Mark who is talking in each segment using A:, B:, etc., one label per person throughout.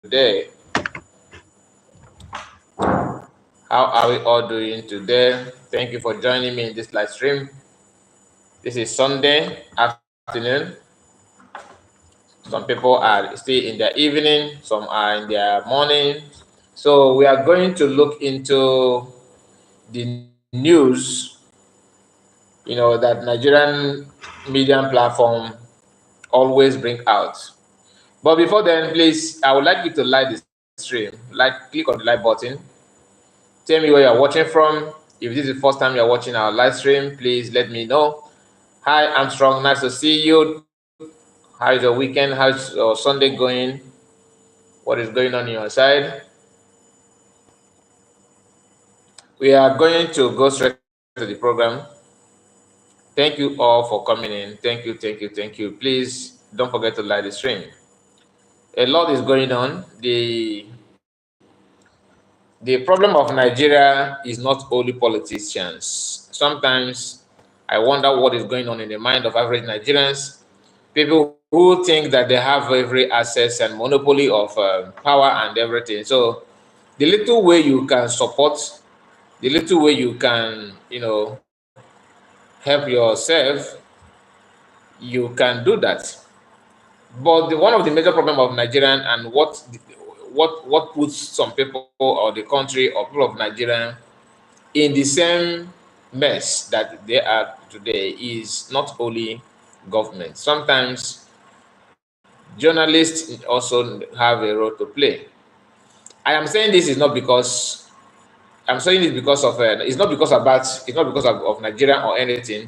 A: today. How are we all doing today? Thank you for joining me in this live stream. This is Sunday afternoon. Some people are still in their evening, some are in their morning. So we are going to look into the news, that Nigerian media platform always bring out. But before then, please, I would like you to like the stream. Click on the like button. Tell me where you're watching from. If this is the first time you're watching our live stream, please let me know. Hi, Armstrong. Nice to see you. How is your weekend? How's your Sunday going? What is going on your side? We are going to go straight to the program. Thank you all for coming in. Thank you, thank you, thank you. Please don't forget to like the stream. A lot is going on. The problem of Nigeria is not only politicians. Sometimes I wonder what is going on in the mind of average Nigerians. People who think that they have every access and monopoly of power and everything. So the little way you can support, the little way you can, help yourself, you can do that. But one of the major problem of Nigerian and what puts some people or the country or people of Nigeria in the same mess that they are today is not only government. Sometimes journalists also have a role to play. I am saying this is not because I'm saying it because of it's not because of Nigeria or anything,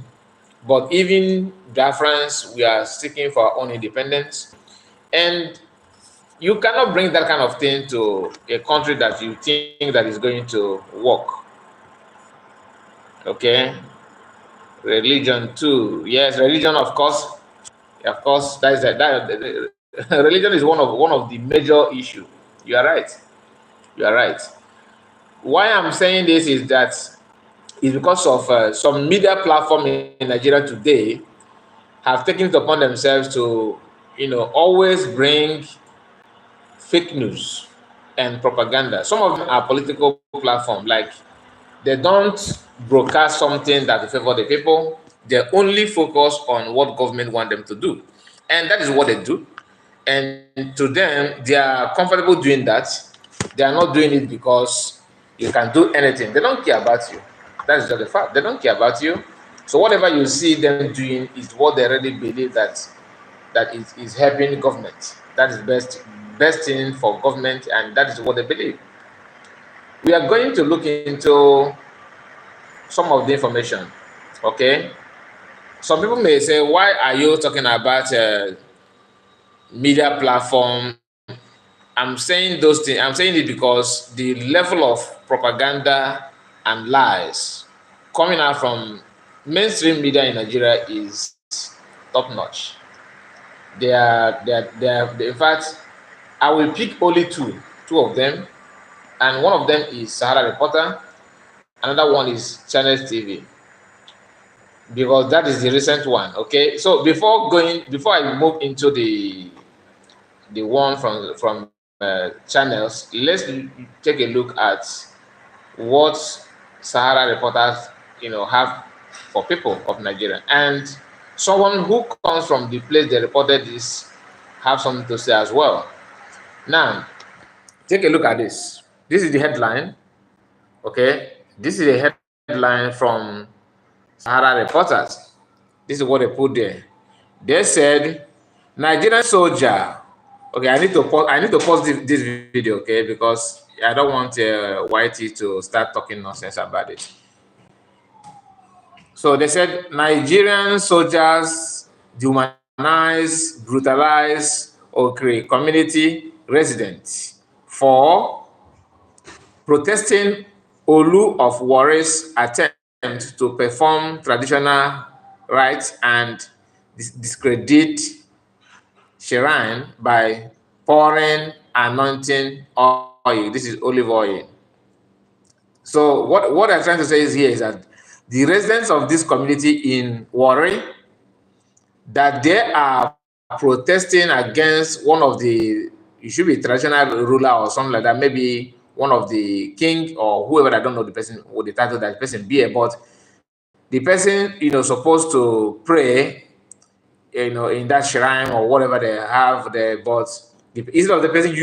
A: but even Biafrans, we are seeking for our own independence, and you cannot bring that kind of thing to a country that you think that is going to work. Okay, religion too. Yes, religion, of course. That is religion is one of the major issue. You are right. You are right. Why I'm saying this is that is because of some media platform in Nigeria today have taken it upon themselves to, always bring fake news and propaganda. Some of them are political platform, like they don't broadcast something that will favor the people. They only focus on what government want them to do, and that is what they do. And to them, they are comfortable doing that. They are not doing it because you can do anything. They don't care about you. That is just the fact. They don't care about you. So whatever you see them doing is what they already believe that is helping government. That is best thing for government, and that is what they believe. We are going to look into some of the information. Okay. Some people may say, why are you talking about media platform? I'm saying those things. I'm saying it because the level of propaganda and lies coming out from mainstream media in Nigeria is top notch. In fact, I will pick only two of them, and one of them is Sahara Reporter, another one is Channels TV, because that is the recent one. Okay, so before I move into the one from channels, let's take a look at what Sahara Reporters have for people of Nigeria, and someone who comes from the place they reported this have something to say as well. Now, take a look at this. This is the headline. Okay, this is a headline from Sahara Reporters. This is what they put there. They said, Nigerian soldier. Okay, I need to pause this video, okay, because I don't want YT to start talking nonsense about it. So they said Nigerian soldiers dehumanize, brutalize, or create community residents for protesting Olu of Warriors attempt to perform traditional rites and discredit shrine by pouring anointing oil. This is olive oil. So what I'm trying to say is here is that the residents of this community in Warri, that they are protesting against one of the it should be traditional ruler or something like that. Maybe one of the king or whoever. I don't know the person or the title that the person be, but the person, supposed to pray, in that shrine or whatever they have there. But instead of the person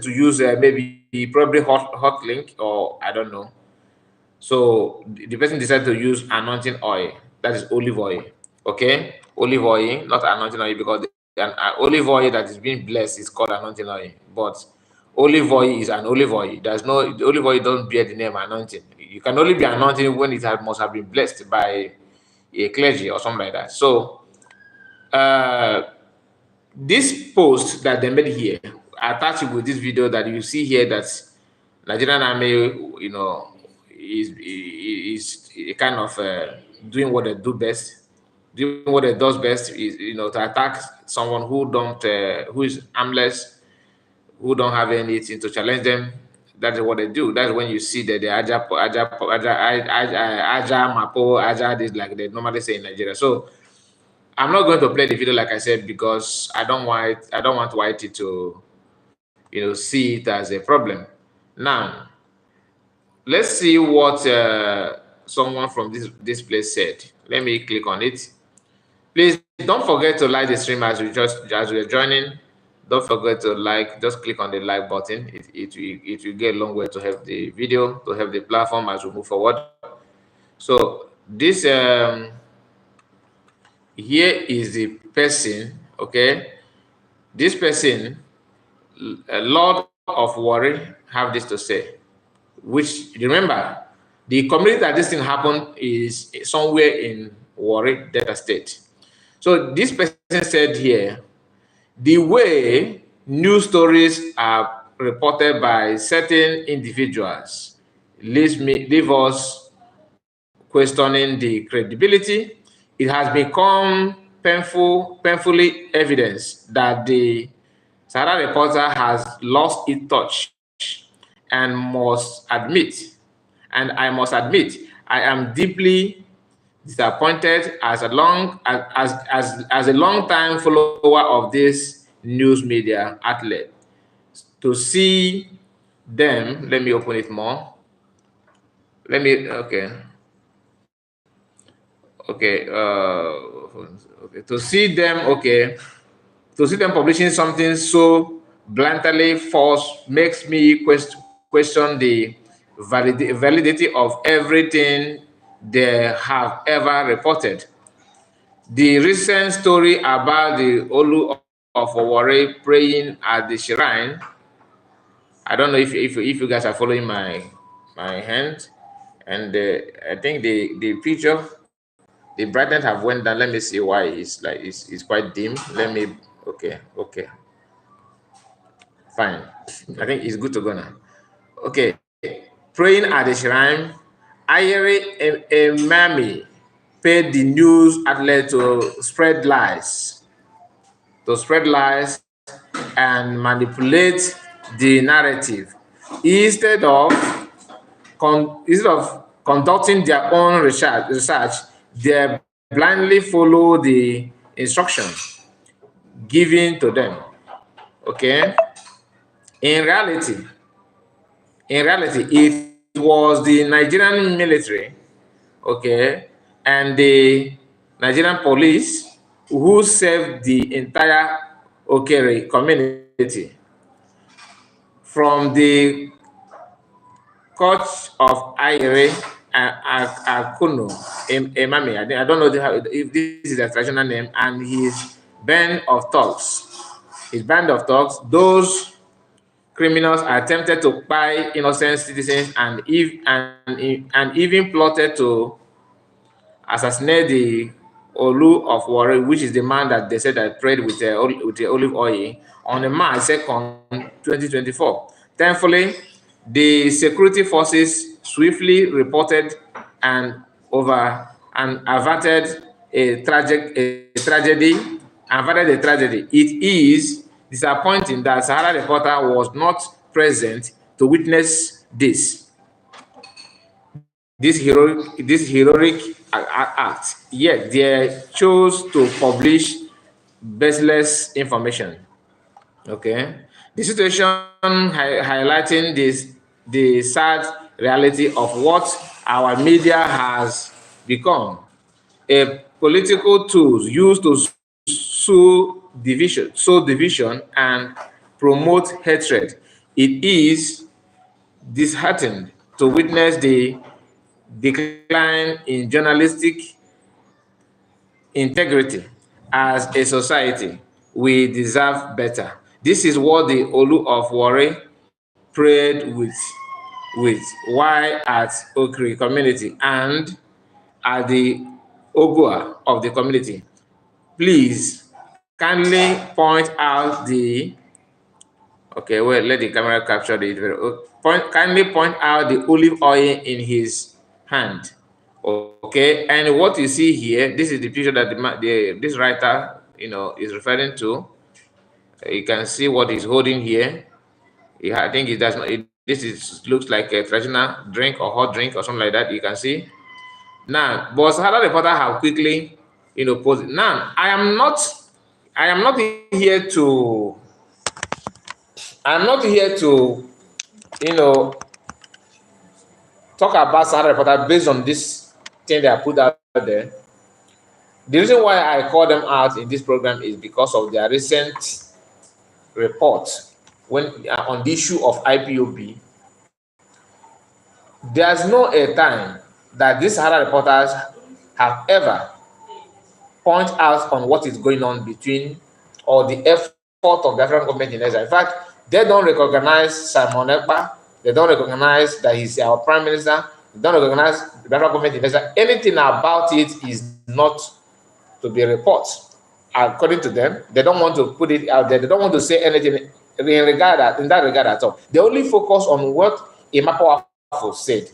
A: to use maybe probably hot link, or I don't know. So the person decided to use anointing oil. That is olive oil. Okay, olive oil, not anointing oil, because an olive oil that is being blessed is called anointing oil. But olive oil is an olive oil. The olive oil don't bear the name anointing. You can only be anointing when must have been blessed by a clergy or something like that. So uh, this post that they made here, attached with this video that you see here, that Nigerian army, is kind of doing what they do best. Doing what it does best is, to attack someone who is armless, who don't have anything to challenge them. That is what they do. That's when you see that the aja mapo, aja this, like they normally say in Nigeria. So I'm not going to play the video, like I said, because I don't want YT to, see it as a problem. Now, let's see what someone from this place said. Let me click on it. Please don't forget to like the stream as we're joining. Don't forget to like. Just click on the like button. It will get a long way to help the video, to help the platform as we move forward. So this here is the person. Okay, this person, a lot of worry, have this to say. Which, remember, the community that this thing happened is somewhere in Warri, Delta State. So this person said here, the way news stories are reported by certain individuals leave us questioning the credibility. It has become painfully evidence that the Sahara Reporter has lost its touch, and I must admit, I am deeply disappointed as a long time follower of this news media outlet to see them. Let me open it more. To see them, publishing something so blatantly false makes me question the validity of everything they have ever reported. The recent story about the Olu of Warri praying at the shrine, I don't know if you guys are following my hand, and I think the picture, the brightness have went down. Let me see why it's quite dim. Let me, okay, fine. I think it's good to go now. Okay, praying at the shrine, Ayere Emami paid the news outlet to spread lies, and manipulate the narrative instead of conducting their own research. They blindly follow the instructions given to them. Okay, in reality, it was the Nigerian military, okay, and the Nigerian police who saved the entire Okere community from the coach of Ayere Akuno Emami. I don't know if this is a traditional name, and his band of thugs. Those criminals attempted to buy innocent citizens and even plotted to assassinate the Olu of Warri, which is the man that they said that prayed with the olive oil, on March 2nd, 2024. Thankfully, the security forces swiftly reported and averted a tragedy. It is disappointing that Sahara Reporter was not present to witness this heroic act, yet they chose to publish baseless information. Okay. The situation highlighting the sad reality of what our media has become, a political tool used to sow division and promote hatred. It is disheartened to witness the decline in journalistic integrity. As a society, we deserve better. This is what the Olu of Warri prayed with why at Okri community and at the Ogua of the community. Please kindly point out the okay, wait, let the camera capture the video. Kindly point out the olive oil in his hand. Okay, and what you see here, this is the picture that this writer, is referring to. You can see what he's holding here. I think it does not. This looks like a traditional drink or hot drink or something like that. You can see now. But Sahara Reporter have quickly, posed. Now, I am not here to. I am not here to, you know, talk about Sahara Reporter based on this thing they are put out there. The reason why I call them out in this program is because of their recent report on the issue of IPOB. There's no a time that these Sahara reporters have ever point out on what is going on between or the effort of the African government in Nigeria. In fact, they don't recognize Simon Ekpa. They don't recognize that he's our prime minister. They don't recognize the African government in Nigeria. Anything about it is not to be reported. According to them, they don't want to put it out there. They don't want to say anything in that regard at all. They only focus on what Imapo said.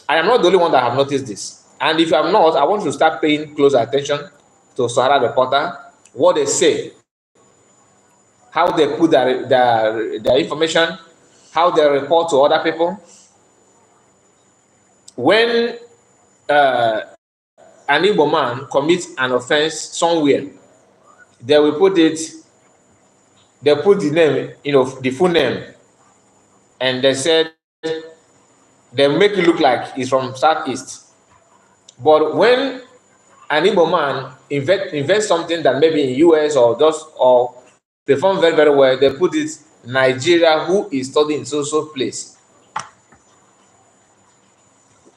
A: I am not the only one that have noticed this. And if you have not, I want you to start paying close attention to Sahara Reporter, what they say, how they put their information, how they report to other people. When an Igbo man commits an offense somewhere, they will put it, they put the name, the full name, and they said, they make it look like he's from Southeast. But when an Igbo man invents something that maybe in US or perform very, very well, they put it Nigeria, who is studying in so place.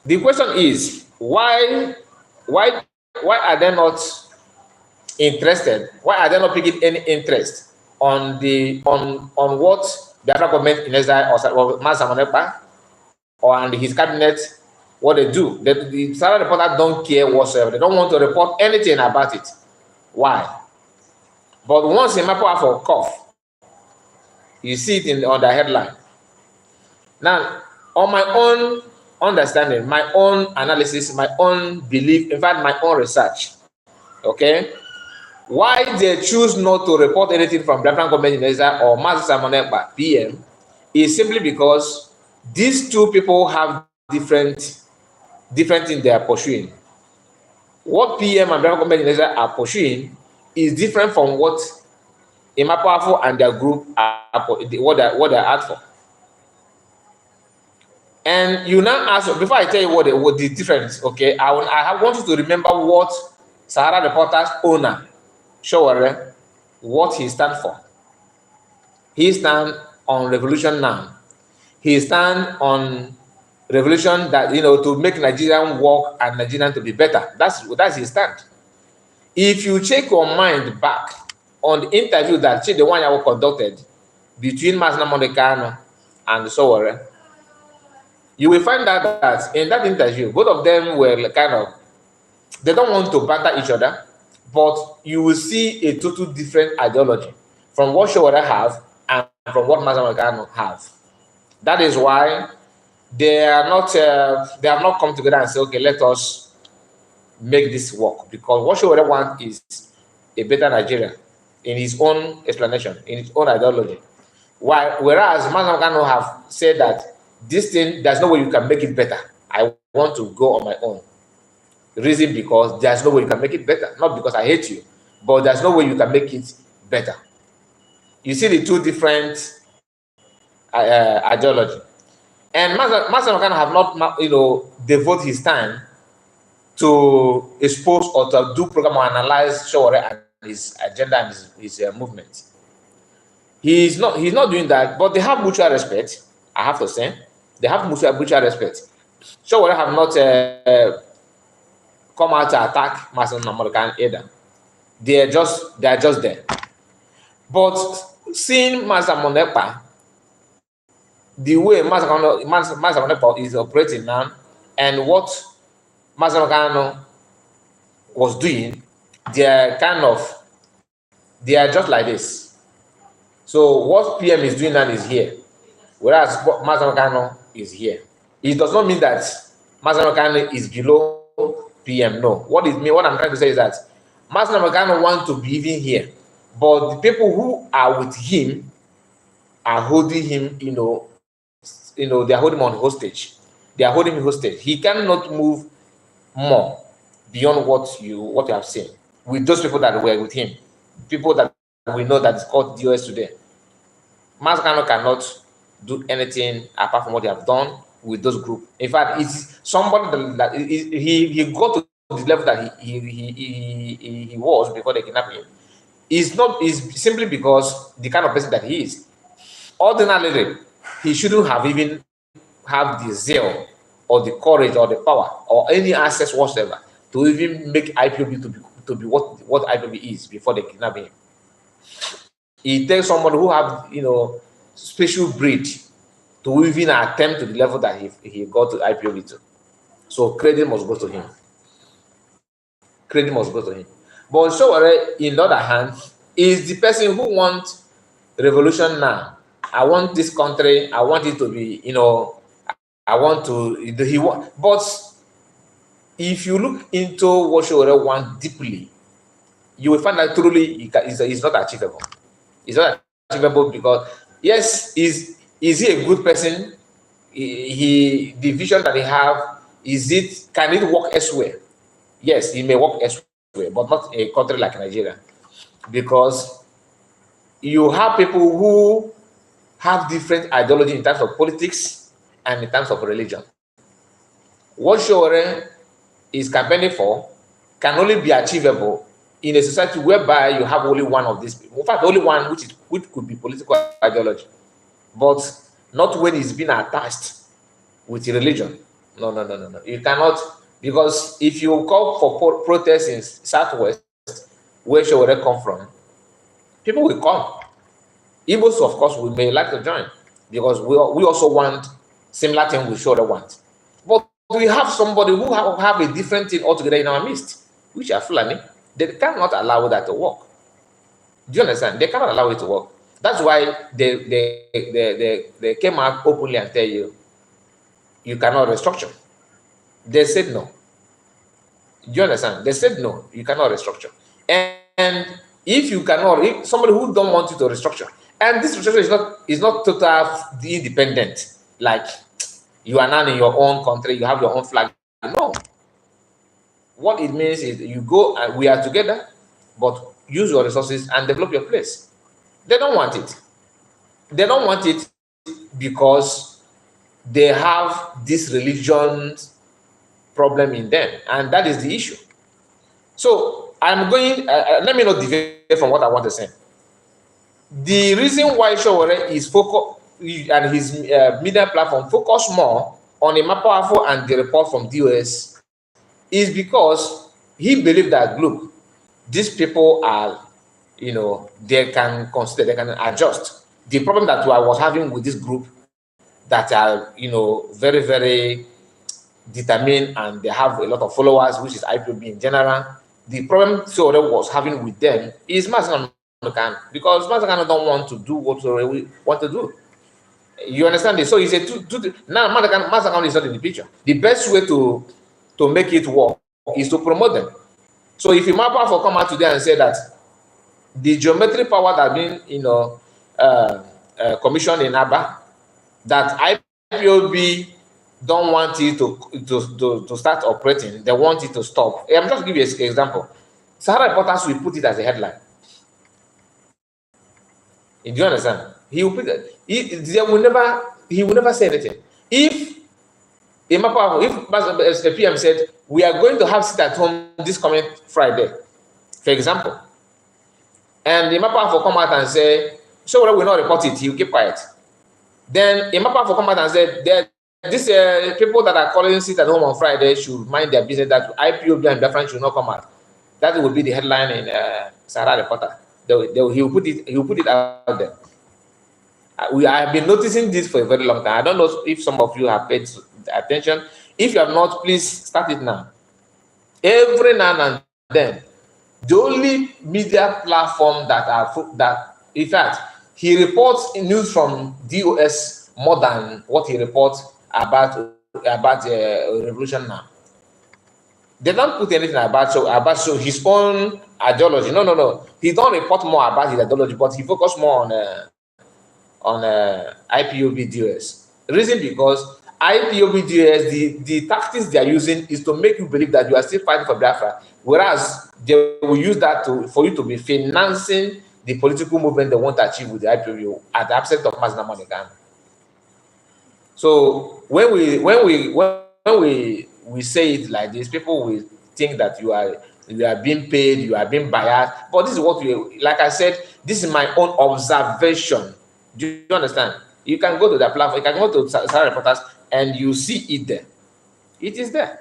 A: The question is, why are they not interested? Why are they not picking any interest on what the African government in Israel or Masamonepa or his cabinet, what they do? The Sahara Reporter don't care whatsoever. They don't want to report anything about it. Why? But once Imapo have a cough, you see it on the headline. Now, on my own understanding, my own analysis, my own belief, in fact, my own research, okay, why they choose not to report anything from the African government in Israel or Master Samonekba, PM, is simply because these two people have different things they are pursuing. What PM and the African government in Israel are pursuing is different from what Imapoafo and their group are what they're out for. And you now ask, before I tell you what the difference, okay, I want you to remember what Sahara Reporters owner, Showore, what he stands for. He stands on revolution now. He stands on revolution that, to make Nigerian work and Nigerian to be better. That's his stand. If you check your mind back on the interview that the one I conducted between Masna Mondekano and Showore, you will find out that in that interview, both of them were they don't want to banter each other, but you will see a total different ideology from what Showore have and from what Mazamagano have. That is why they have not come together and say, okay, let us make this work. Because what Showore wants is a better Nigeria in his own explanation, in his own ideology. Whereas Mazamagano have said that this thing, there's no way you can make it better. I want to go on my own. Reason because there's no way you can make it better. Not because I hate you, but there's no way you can make it better. You see the two different ideology. And Master Makano have not, devote his time to expose or to do program or analyze Sowore and his agenda and his movement. He's not doing that, but they have mutual respect. I have to say, they have mutual respect. Sowore have not come out to attack Master Makano either. They are just there. But seeing Master Monepa, the way Master Monepa is operating now, and what Master Makano was doing, they are just like this. So what PM is doing now is here, whereas Master Makano is here. It does not mean that Master Makano is below PM. No. What I'm trying to say is that Master Makano wants to be even here, but the people who are with him are holding him, they are holding him on hostage. They are holding him hostage. He cannot move more beyond what you have seen with those people that were with him, people that we know that is called DOS today. Master Makano cannot do anything apart from what they have done with those groups. In fact, it's somebody that he got to the level that he was before they kidnapped him. Is simply because the kind of person that he is. Ordinarily, he shouldn't have even have the zeal or the courage or the power or any access whatsoever to even make IPOB to be what IPOB is before they kidnap him. It takes somebody who have special breed to even attempt to the level that he got to IPOB to. So credit must go to him. Credit must go to him. But Sowore, in the other hand, is the person who wants revolution now. I want this country. I want it to be, I want to. But if you look into what Sowore wants deeply, you will find that truly it's not achievable. It's not achievable because yes, is he a good person? The vision that he have, can it work elsewhere? Yes, it may work elsewhere, but not a country like Nigeria, because you have people who have different ideology in terms of politics and in terms of religion. What Sowore is campaigning for can only be achievable in a society whereby you have only one of these people. In fact, only one which could be political ideology, but not when it's been attached with religion. No. You cannot, because if you call for protests in Southwest, where Sowore come from, people will come. Igbos, of course, we may like to join because we also want similar thing we Sowore want. But we have somebody who have a different thing altogether in our midst, which are Fulani. They cannot allow that to work. Do you understand? They cannot allow it to work. That's why they came out openly and tell you cannot restructure. They said no. Do you understand? They said no, you cannot restructure. And if you cannot, if somebody who don't want you to restructure, and this restructure is not total independent, like you are now in your own country, you have your own flag. No. What it means is you go and we are together, but use your resources and develop your place. They don't want it. They don't want it because they have this religion problem in them, and that is the issue. So I'm going, let me not deviate from what I want to say. The reason why Sowore is focused and his media platform focus more on a more powerful and the report from DOS is because he believed that, look, these people are, they can consider, they can adjust. The problem that I was having with this group that are, very, very determined and they have a lot of followers, which is IPOB in general. The problem Sowore was having with them is Master Makano, because Master Makano don't want to do what Sowore want to do. You understand this? So he said, now Master Makano is not in the picture. The best way to make it work is to promote them. So if Imapa for come out today and say that the geometric power that been, commissioned in Aba, that IPOB don't want it to start operating, they want it to stop. I'm just give you an example. Sahara Reporters will put it as a headline. Do you understand? He will put that. He will never say anything. If the PM said, we are going to have sit at home this coming Friday, for example, and the mapper will come out and say, so we will not report it, he will keep quiet. Then the mapper will come out and say, these people that are calling sit at home on Friday should mind their business, that IPOB and Biafran should not come out. That will be the headline in Sahara Reporter. He will put it out there. I have been noticing this for a very long time. I don't know if some of you have paid attention. If you have not, please start it now. Every now and then, the only media platform that in fact, he reports news from DOS more than what he reports about revolution now. They don't put anything about his own ideology. No. He don't report more about his ideology, but he focus more on IPOB DOS. The reason because IPOB DOS, the tactics they are using is to make you believe that you are still fighting for Biafra, whereas they will use that for you to be financing the political movement they want to achieve with the IPOB at the absence of Mazda Monegan. So when we say it like this, people will think that you are being paid, you are being biased. But this is what like I said, this is my own observation. Do you understand? You can go to the platform, you can go to Sahara Reporters, and you see it there. It is there.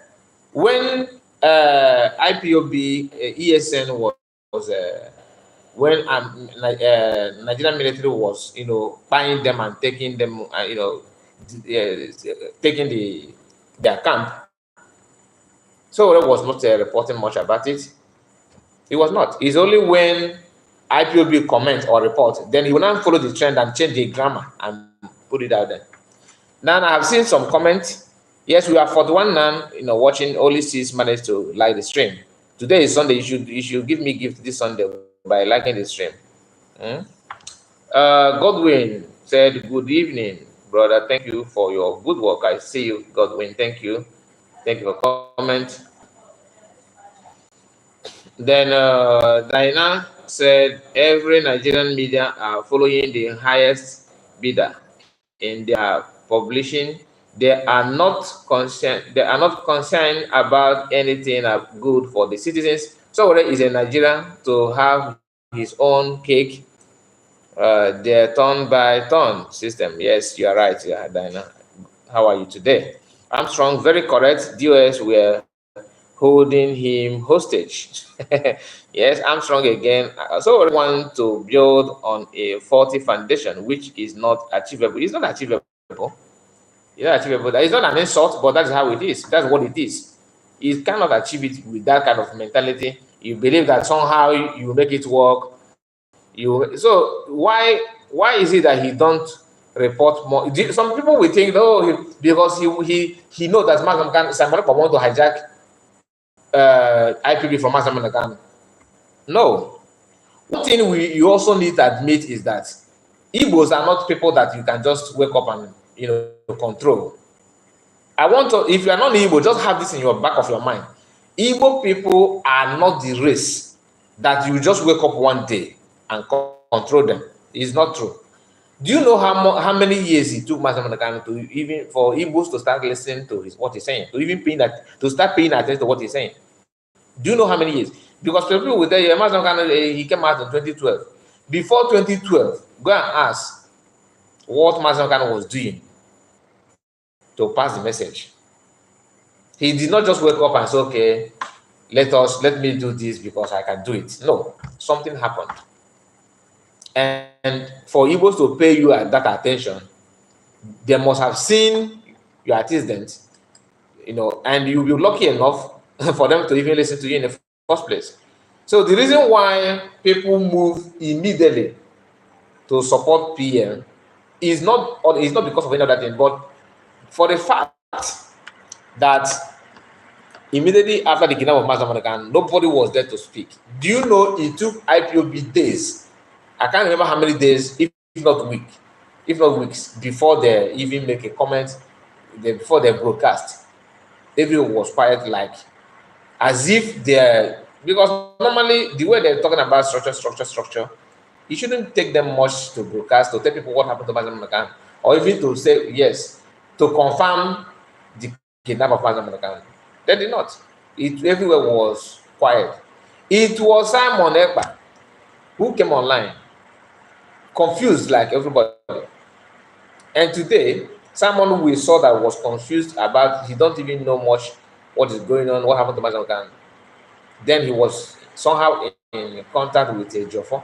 A: When IPOB ESN was when Nigerian military was buying them and taking them, taking their camp. So I was not reporting much about it. It was not. It's only when IPOB comment or report, then he will not follow the trend and change the grammar and put it out there. Now I have seen some comments. Yes, we are 41 now, watching. Only 6 managed to like the stream. Today is Sunday. You should give me gift this Sunday by liking the stream. Godwin said, good evening, brother. Thank you for your good work. I see you, Godwin. Thank you. Thank you for comment. Then Diana said, every Nigerian media are following the highest bidder in their publishing. They are not concerned about anything good for the citizens. So whether it's a Nigerian to have his own cake, their turn by turn system. Yes, you are right, Diana. How are you today? Armstrong, very correct. DOS were holding him hostage. Yes, Armstrong again. So we want to build on a faulty foundation, which is not achievable. It's not achievable. It's not achievable. It's not an insult, but that's how it is. That's what it is. You cannot achieve it with that kind of mentality. You believe that somehow you make it work. So why is it that he don't report more? Some people will think, because he knows that Simon want to hijack IPB from Mazda. No. One thing you also need to admit is that Igbos are not people that you can just wake up and control. If you are not Igbo, just have this in your back of your mind. Igbo people are not the race that you just wake up one day and control them. It's not true. Do you know how many years it took Mazda for Igbos to start listening to what he's saying, to start paying attention to what he's saying? Do you know how many years? Because people will tell you, he came out in 2012. Before 2012, go and ask what Mazda was doing to pass the message. He did not just wake up and say, okay, let me do this because I can do it. No, something happened. And for Igbos to pay you that attention, they must have seen your antecedent, and you'll be lucky enough for them to even listen to you in the first place. So the reason why people move immediately to support PM is not because of any other thing, but for the fact that immediately after the kidnapping of Mazda Monegan, nobody was there to speak. Do you know it took IPOB days? I can't remember how many days, if not weeks, before they even make a comment, before they broadcast. Everyone was quiet, like as if because normally the way they're talking about structure, It shouldn't take them much to broadcast, to tell people what happened to Mazen Manakan, or even to say yes, to confirm the kidnap of Mazen Manakan. They did not. It everywhere was quiet. It was Simon Ekpa who came online, confused like everybody. And today, someone we saw that was confused about, he don't even know much what is going on, what happened to Mazen Manakan. Then he was somehow in contact with a Ejiofor.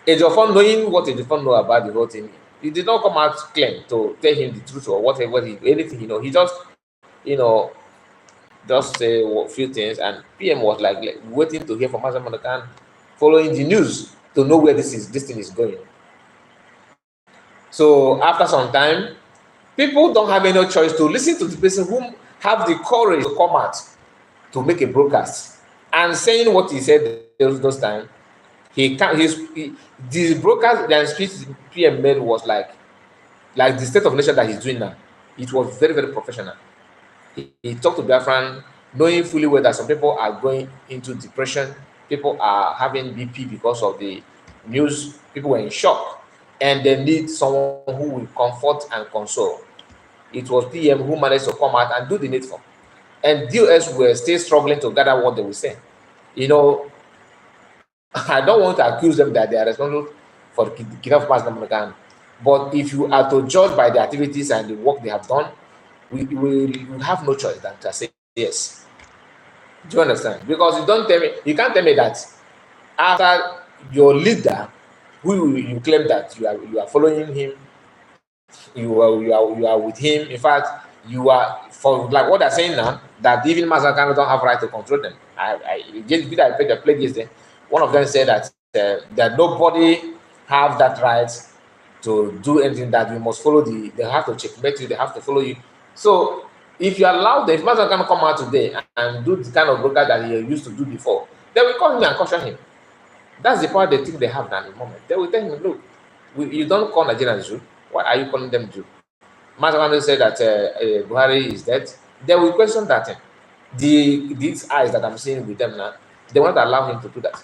A: Ejiofor, knowing what Ejiofor know about the whole thing, he did not come out claim to tell him the truth or whatever, anything he know. He just, you know, just say a few things, and PM was like waiting to hear from Mazen Manakan, following the news to know where this thing is going. So after some time, people don't have any choice to listen to the person who have the courage to come out to make a broadcast and saying what he said those times. The broadcast and speech PM made was like the state of nation that he's doing now. It was very, very professional. He talked to Biafran, knowing fully well that some people are going into depression, people are having BP because of the news, people were in shock, and they need someone who will comfort and console. It was PM who managed to come out and do the needful. And DOS were still struggling to gather what they were saying. You know, I don't want to accuse them that they are responsible for the kidnapping of Mazen Manakan, but if you are to judge by the activities and the work they have done, we have no choice than to say yes. Do you understand? Because you can't tell me that after your leader, who you claim that you are following him, you are with him. In fact, you are, for like what they're saying now, that even Mazen Manakan don't have right to control them. I played yesterday. One of them said that nobody have that right to do anything, that you must follow they have to checkmate you, they have to follow you. So if you allow the person can come out today and do the kind of broker that he used to do before, they will call him and caution him. That's the power they think they have now at the moment. They will tell him, look, you don't call Nigerians Jew. Why are you calling them Jew? Master said that Buhari is dead. They will question that thing. These eyes that I'm seeing with them now, they won't allow him to do that.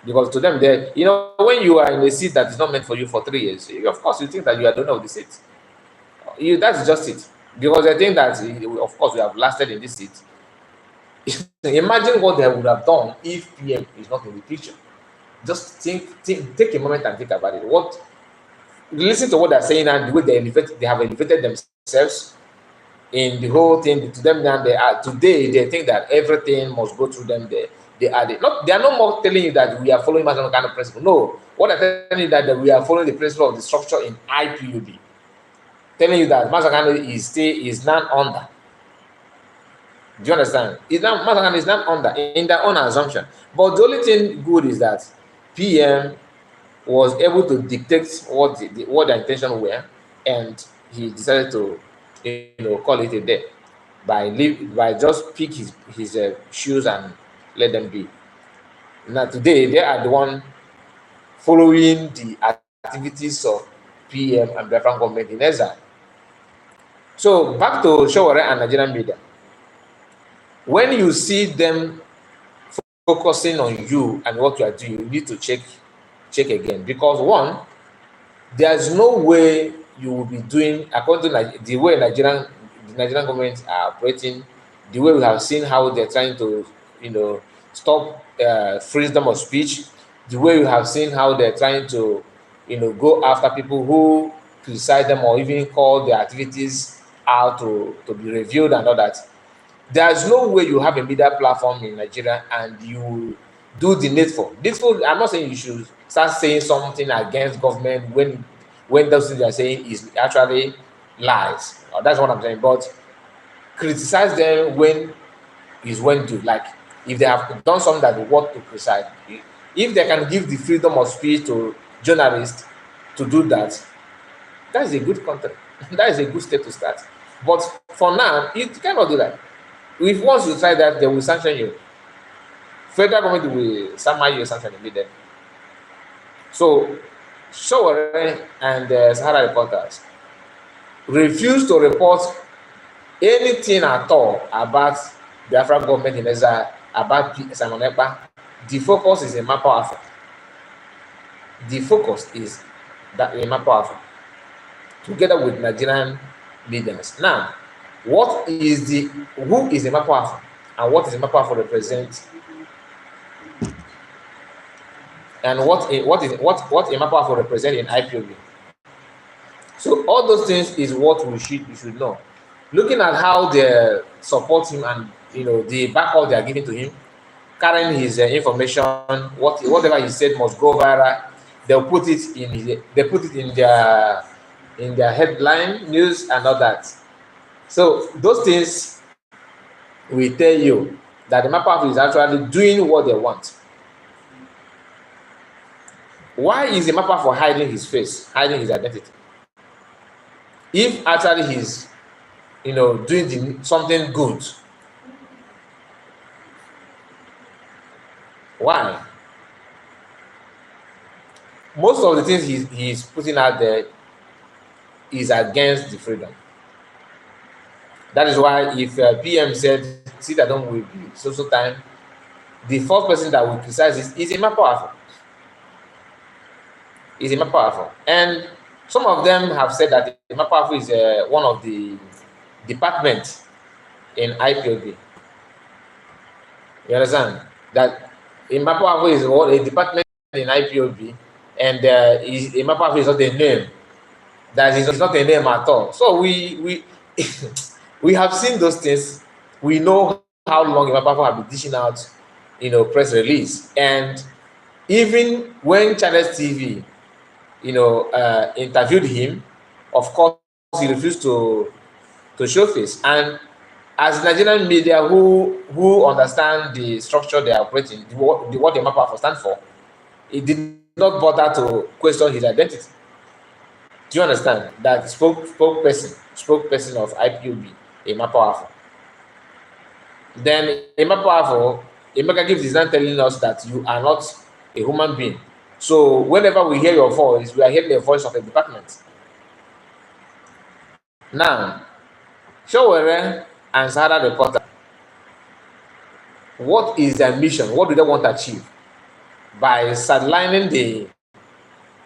A: Because to them, when you are in a seat that is not meant for you for 3 years, of course you think that you are the owner of the seat. That's just it. Because they think that, of course, we have lasted in this seat. Imagine what they would have done if PM is not in the picture. Just take a moment and think about it. Listen to what they're saying and the way they have elevated themselves in the whole thing. To them now, today they think that everything must go through them. They are no more telling you that we are following some kind of principle. No, what they're telling you that we are following the principle of the structure in IPOB. Telling you that Mazen Manakan is not under. Do you understand? Mazen Manakan is not under in their own assumption. But the only thing good is that PM was able to dictate what the intention were, and he decided to call it a day by just pick his shoes and let them be. Now today they are the one following the activities of PM and Biafran government in exile. So back to Sowore and Nigerian media. When you see them focusing on you and what you are doing, you need to check again, because one, there's no way you will be doing according to the way the Nigerian government are operating, the way we have seen how they're trying to stop freedom of speech, the way we have seen how they're trying to go after people who criticize them or even call their activities out to be reviewed and all that. There's no way you have a media platform in Nigeria and you do the needful. I'm not saying you should start saying something against government when those things you are saying is actually lies. That's what I'm saying. But criticize them when to. Like, if they have done something that they want to criticize, if they can give the freedom of speech to journalists to do that, that is a good country. That is a good step to start. But for now, you cannot do that. If once you try that, they will sanction you. Federal government will somehow you sanction immediately. So, Sowore and Sahara Reporters refuse to report anything at all about the African government in exile, about Simon Ekpa. The focus is in Mapa Africa. the focus is that Emma Powerful, together with Nigerian leaders. Now, who is Emma Powerful, and what is Emma Powerful represent, and what Emma Powerful represent in IPOB? So all those things is what you should know. Looking at how they support him and the backup they are giving to him, carrying his information, whatever he said must go viral. They put it in their headline news and all that. So those things will tell you that the mapper is actually doing what they want. Why is the mapper for hiding his face, hiding his identity? If actually he's doing something good, why? Most of the things he's putting out there is against the freedom. That is why if PM said, see that don't will be so time, the first person that will criticize is Emma Powerful. Is Emma Powerful. And some of them have said that Emma Powerful is one of the departments in IPOB. You understand? That Emma Powerful is a department in IPOB, and Emma Powerful is not a name. That is not a name at all. So we we have seen those things. We know how long Emma Powerful have been dishing out, press release. And even when Channels TV, interviewed him, of course he refused to show face. And as Nigerian media who understand the structure they are operating, what the MAPA stand for, it did not bother to question his identity. Do you understand? That spokesperson of IPOB, Emma Powerful. Then Emma Powerful, Emeka Gibbs is not telling us that you are not a human being. So whenever we hear your voice, we are hearing the voice of a department. Now, Tr0y and Sahara Reporters, what is their mission? What do they want to achieve by sidelining the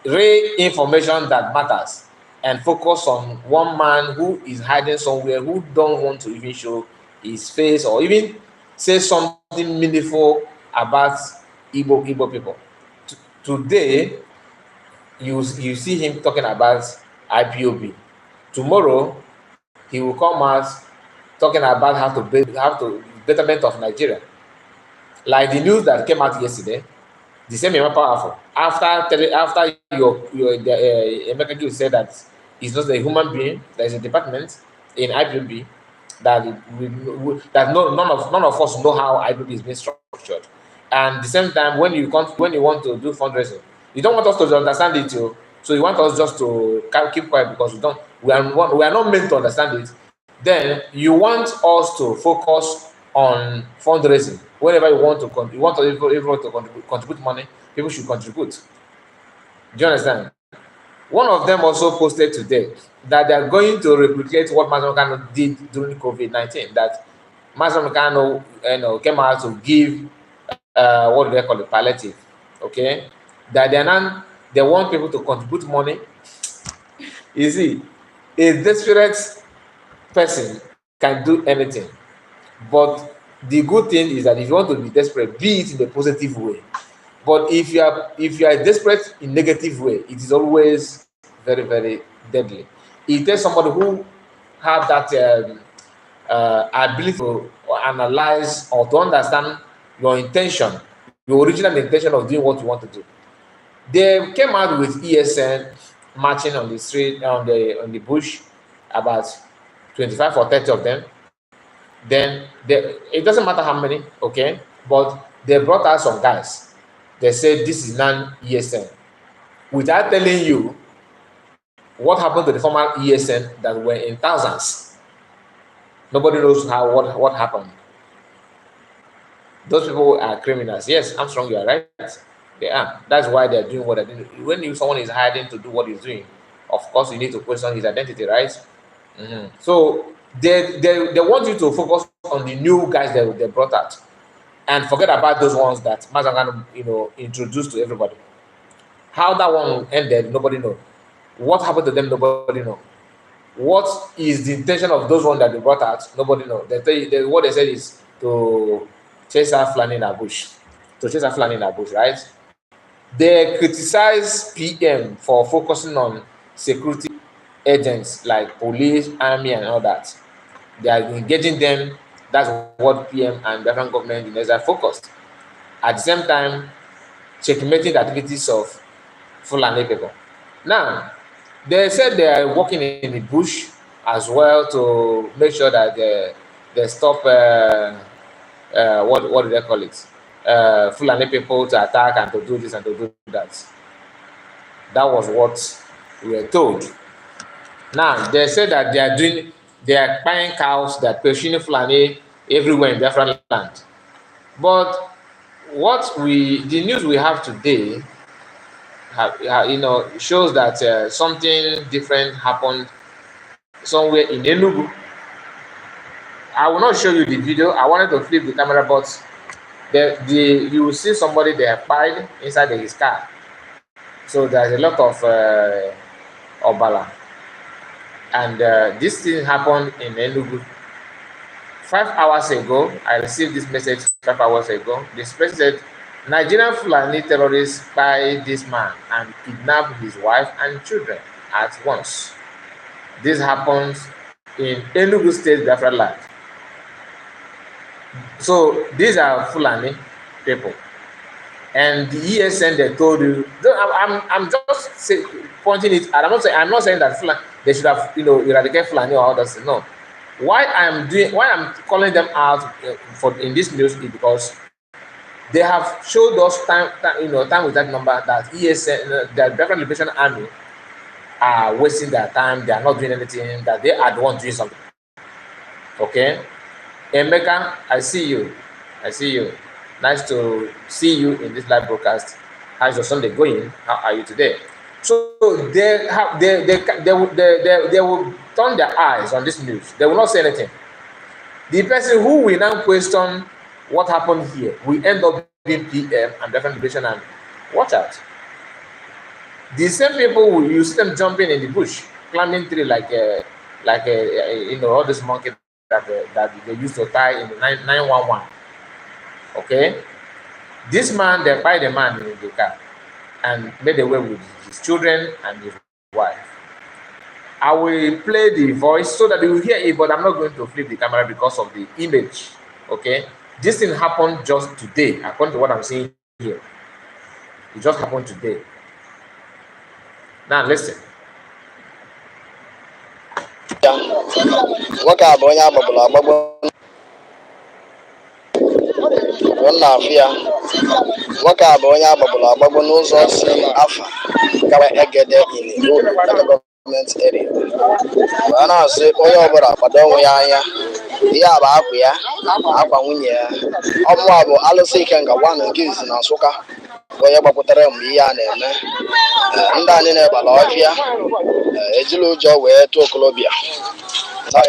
A: real information that matters and focus on one man who is hiding somewhere, who don't want to even show his face or even say something meaningful about Igbo people? Today, you see him talking about IPOB. Tomorrow, he will come out talking about how to betterment of Nigeria. Like the news that came out yesterday, the same Emma Powerful. After Emeka Gill said that he's not a human being, there is a department in IPOB that none of us know how IPOB is being structured. And at the same time, when you want to do fundraising, you don't want us to understand it too. So you want us just to keep quiet because we are not meant to understand it. Then you want us to focus on fundraising. Whenever you want everyone to contribute money, people should contribute. Do you understand? One of them also posted today that they are going to replicate what Mazen Kano did during COVID-19. That Mazen Kano came out to give what do they call it, palliative. Okay, that they want people to contribute money. You see, a desperate person can do anything, but the good thing is that if you want to be desperate, be it in a positive way. But if you are desperate in negative way, it is always very, very deadly. It takes somebody who have that ability to analyze or to understand your intention, your original intention of doing what you want to do. They came out with ESN marching on the street, on the bush, about 25 or 30 of them. Then it doesn't matter how many, okay, but they brought out some guys. They said this is non-ESN, without telling you what happened to the former ESN that were in thousands. Nobody knows what happened. Those people are criminals. Yes, I'm strong. You are right. They are. That's why they're doing what they're doing. When someone is hiding to do what he's doing, of course, you need to question his identity, right? So they want you to focus on the new guys that they brought out, and forget about those ones that Mazen Kano, introduced to everybody. How that one ended, nobody knows. What happened to them, nobody knows. What is the intention of those ones that they brought out? Nobody knows. What they said is to chase our flying in a bush. To chase our flying in a bush, right? They criticize PM for focusing on security agents like police, army, and all that. They are engaging them. That's what PM and different government in Israel focused. At the same time, checkmating the activities of Fulani people. Now, they said they are working in the bush as well to make sure that they stop what do they call it? Fulani people to attack and to do this and to do that. That was what we were told. Now they said that they are buying cows, they're pursuing Fulani everywhere in different land. But the news we have today shows that something different happened somewhere in Enugu. I will not show you the video. I wanted to flip the camera, but you will see somebody they have pied inside his car. So there's a lot of obala, and this thing happened in Enugu 5 hours ago. I received this message 5 hours ago. This person said Nigerian Fulani terrorists by this man and kidnap his wife and children at once. This happens in Enugu State, Biafra land. So these are Fulani people, and the ESN they told you. I'm just pointing it. And I'm not saying that Fulani, they should have eradicate Fulani or others. No. Why I'm calling them out in this news is because they have showed us time with that number that ESN, the Biafra Liberation Army, are wasting their time. They are not doing anything. That they are the ones doing something. Okay, Emeka, I see you. Nice to see you in this live broadcast. How's your Sunday going? How are you today? So they will turn their eyes on this news. They will not say anything. The person who will now question what happened here will end up being PM and different liberation and watch out. The same people will you see them jumping in the bush, climbing tree like all this monkey that they used to tie in the 911. Okay, this man they buy the man in the car and made away with his children and his wife. I will play the voice so that you will hear it, but I'm not going to flip the camera because of the image. Okay, this thing happened just today, according to what I'm seeing here. It just happened today. Now listen.
B: Nwoke a bụ onye agbagburu agbagbo n'ụzọ si Afa gawa Egede in government area. Wee na-asị onye ọbụla kwado onwe ya anya. Ihe a bụ akwa ya, akwa nwunye ya. Ọmụma bụ alụsị Ikenga nwanne nke izi na Nsụka onye gbapụtara mgbe ihe a na-eme. Ndị anyị na-ebala ọfịa ejila ụjọ wee tụọ okolobịa.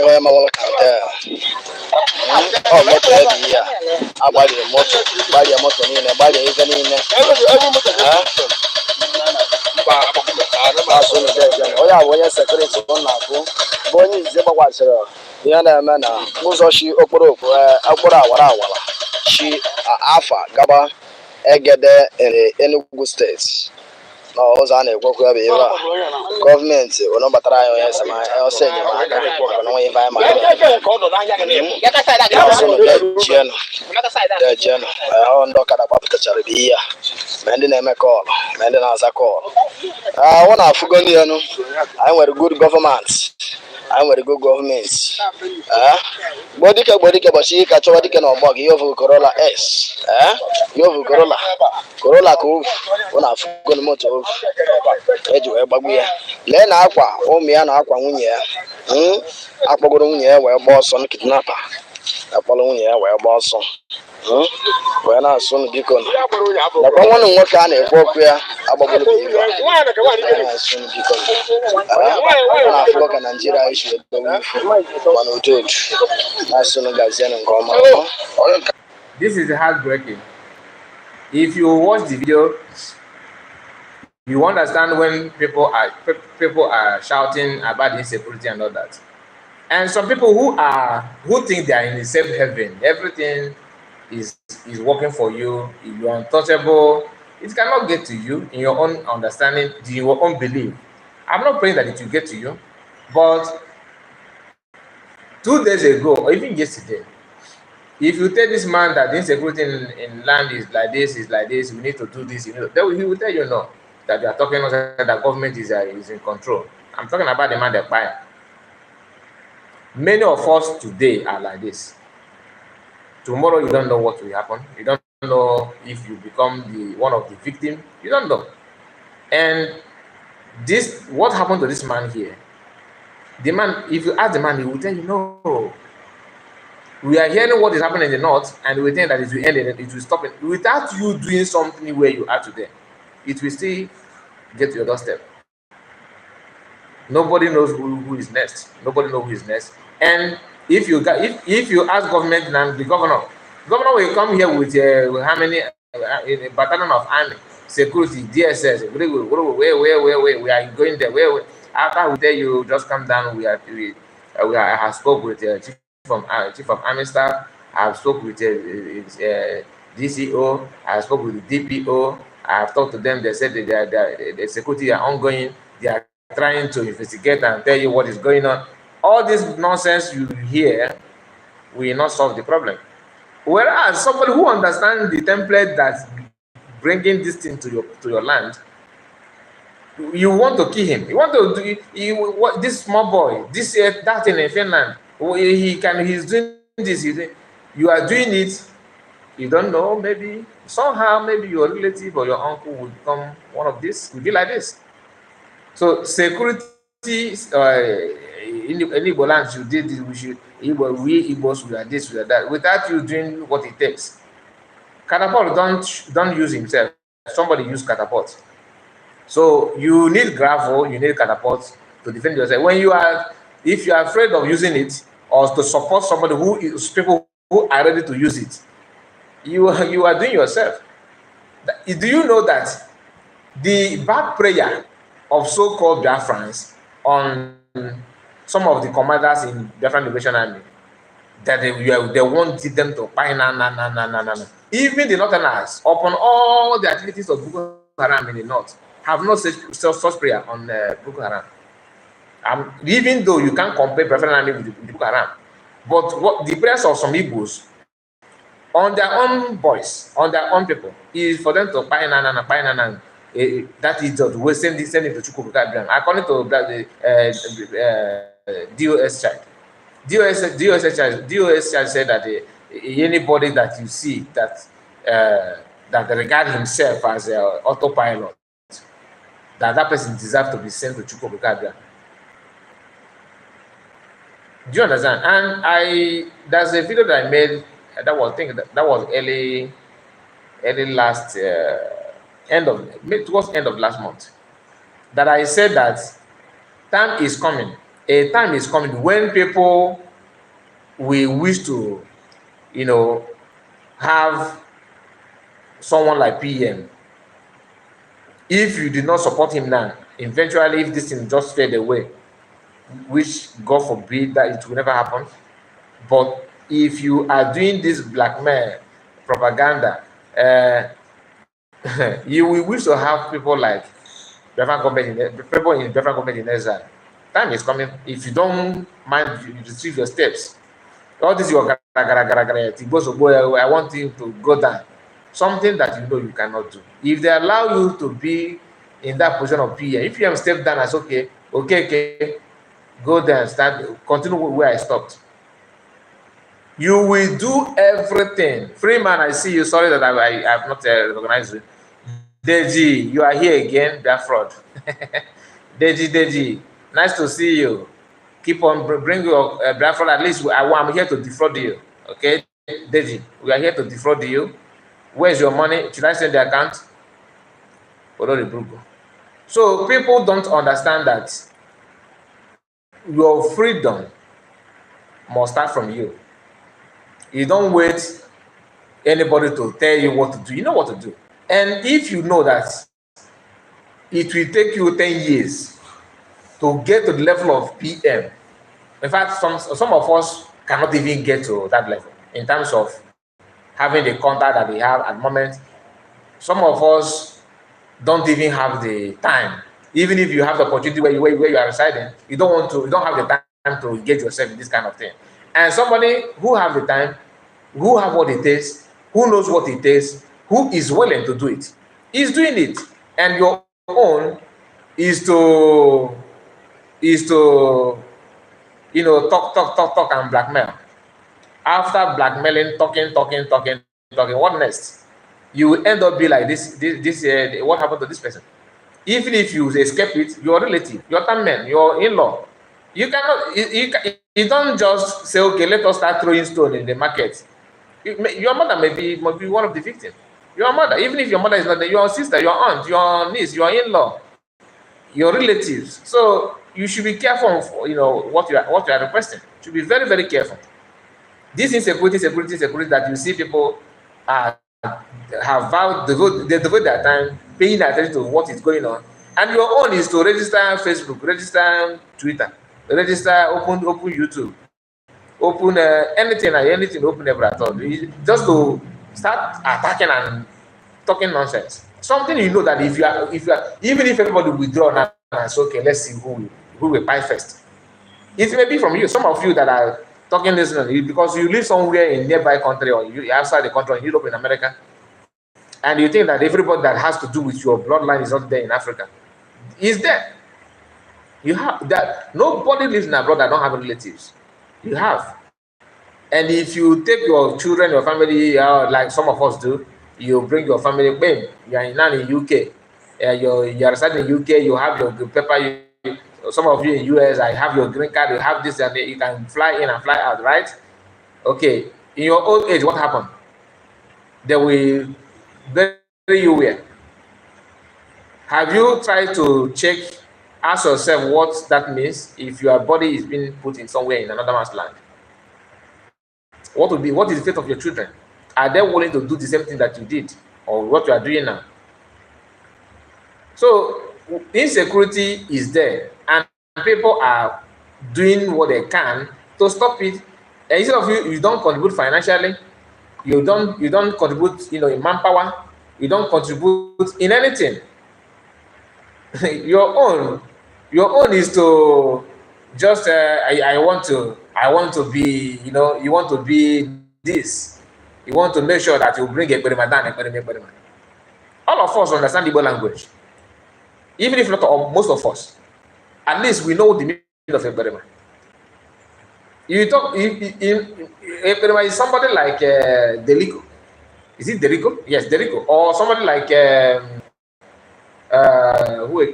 B: Onye mawụrụ kantel moto dị ya agbalịrị moto niile gbalịa ife niile onye a bụ onye sekuriti bụ na-akụ bụ onye izizi gbakwasịrị ihe na-eme na ụzọ shi okporo awara shi Afa gaba Egede Enugu steeti n'ụzọ a na-ekwekwu ebe ebe a gọọmenti onye batara anyị onye ọsọ enyemaka na onye ife anyị ma dejienụ ndị ọkada gbapụtachara bụ ihe a ma ndị na-eme kọlụ ma ndị na-aza kọlụ ọ na-afụgo ndị enu anyị nwere good gọọmenti anyị nwere good gọọmenti gbodike bọchị ihe ka chọwa dike na ọgbọ gị ihe ovu Corolla S ihe ovu Corolla ka ovu ọ na-afụgo moto ovu eji wee gbagbu ya. Lee na akwa ụmụ ya na akwa nwunye ya akpọgoro nwunye ya wee gbaa ọsọ kidnapa akpọrọ nwunye ya wee gbaa ọsọ wee na-asụ nụ biko nakwa nwanne m nwoke a na-ekwu okwu ya agbagburu na-asụ nụ biko na-afụ ka Naijiria isi edowe ife mana otu na-asụ nụ gazienụ nke ọma.
A: This is heartbreaking. If you watch the video, You understand when people are shouting about insecurity and all that. And some people who think they are in the safe heaven, everything is is working for you. If you're untouchable, it cannot get to you in your own understanding, in your own belief. I'm not praying that it will get to you, but 2 days ago or even yesterday, if you tell this man that the insecurity in land is like this, we need to do this, then he will tell you no, that you are talking nonsense, that government is in control. I'm talking about the man that buy. Many of us today are like this. Tomorrow you don't know what will happen. You don't know if you become the one of the victim. You don't know. And this, what happened to this man here? The man, if you ask the man, he will tell you no. We are hearing what is happening in the north, and we think that it will end and it will stop it. Without you doing something where you are today, it will still get to your doorstep. Nobody knows who is next. Nobody knows who is next. And if you ask government and the governor will come here with how many in a battalion of army, security, DSS, where we are going there. After we tell you just come down, I have spoke with chief of army staff. I have spoke with DCO. I have spoke with the DPO. I have talked to them. They said that the security are ongoing. They are trying to investigate and tell you what is going on. All this nonsense you hear will not solve the problem. Whereas somebody who understands the template that's bringing this thing to your land, you want to kill him. You want to do what this small boy, this that thing in Finland, he's doing this. You are doing it. You don't know. Maybe somehow, maybe your relative or your uncle will become one of this. Will be like this. So security, in Igbo lands, you did this, we Igbos, we are this, we are that, without you doing what it takes. Catapult don't use himself. Somebody use catapult. So you need gravel, you need catapult to defend yourself. If you are afraid of using it or to support somebody people who are ready to use it, you are doing yourself. Do you know that the bad prayer of so-called Biafrans on some of the commanders in Biafran Liberation Army, that they want them to buy even the northerners, upon all the activities of Boko Haram in the north, have no such prayer on Boko Haram. Even though you can't compare Biafran Army with the Boko Haram, but what the prayers of some Igbos on their own boys, on their own people, is for them to buy that is just we send it to Chukwuka. According to the DOS child, DOS child said that anybody that you see that regard himself as an autopilot, that person deserves to be sent to Chukwuka. Do you understand? And there's a video that I made that was early last towards end of last month, that I said that time is coming. A time is coming when people will wish to, have someone like PM. If you did not support him now, eventually, if this thing just fade away, which God forbid that it will never happen, but if you are doing this blackmail propaganda, you will wish to have people like people in different government in exile. Time is coming. If you don't mind, you retrieve your steps. All this your I want you to go down. Something that you cannot do. If they allow you to be in that position of PM, if you step down as okay, go there and continue where I stopped. You will do everything. Freeman, I see you. Sorry that I have not recognized you. Deji, you are here again. That fraud. Deji, nice to see you. Keep on bring your black fraud. At least I'm here to defraud you. Okay, Deji, we are here to defraud you. Where's your money? Should I send the account? So people don't understand that your freedom must start from you. You don't wait anybody to tell you what to do. You know what to do. And if you know that it will take you 10 years to get to the level of PM. In fact, some of us cannot even get to that level in terms of having the contact that they have at the moment. Some of us don't even have the time. Even if you have the opportunity where you are residing, you don't have the time to engage yourself in this kind of thing. And somebody who have the time, who have what it takes, who knows what it takes, who is willing to do it, is doing it. And your own is to talk and blackmail. After blackmailing, talking, what next? You will end up be like this. What happened to this person? Even if you escape it, your relative, your man, your in-law, you cannot. You don't just say, okay, let us start throwing stone in the market. Your mother may be one of the victims. Your mother, even if your mother is not there, your sister, your aunt, your niece, your in-law, your relatives. So you should be careful of what you are requesting. You should be very, very careful. This insecurity that you see people have vowed they devote their time paying attention to what is going on, and your own is to register Facebook, register Twitter, register open YouTube, open anything open ever at all, just to start attacking and talking nonsense. Something you know that if you are even if everybody withdraw now and say, okay, let's see who will buy first. It may be from you. Some of you that are talking this because you live somewhere in nearby country or you outside the country, in Europe, in America, and you think that everybody that has to do with your bloodline is not there in Africa. Is there? You have that. Nobody lives in abroad that don't have relatives. You have. And if you take your children, your family, like some of us do, you bring your family, bam, you are now in UK, you are residing in UK, you have your paper, some of you in US, I have your green card, you have this, and you can fly in and fly out, right? Okay, in your old age, what happened? They will bury you where? Have you tried to ask yourself what that means if your body is being put in somewhere in another man's land? What is the fate of your children? Are they willing to do the same thing that you did or what you are doing now? So insecurity is there, and people are doing what they can to stop it. And instead of you don't contribute financially, you don't contribute, in manpower, you don't contribute in anything. your own is to just I want to be, you want to be this. You want to make sure that you bring a down. All of us understand Igbo language. Even if not all, most of us, at least we know the meaning of Ekperima. You talk, Ekperima is somebody like Delico. Is it Delico? Yes, Delico. Or somebody like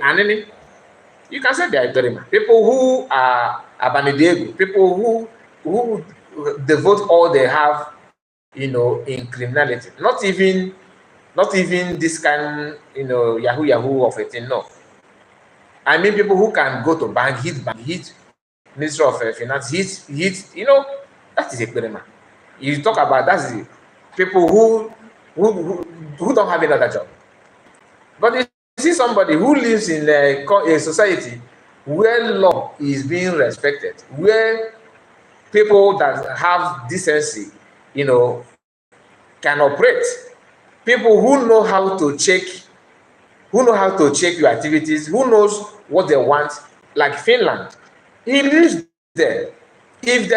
A: Anini. You can say they are Ekperima. People who are Abanidego, people who devote all they have, in criminality. Not even this kind, Yahoo of a thing. No. I mean people who can go to bank, hit Minister of Finance, hit, that is a Ekperima. You talk about that's the people who don't have another job. But you see somebody who lives in a society where law is being respected, where people that have decency, can operate. People who know how to check your activities, who knows what they want, like Finland. He lives there. If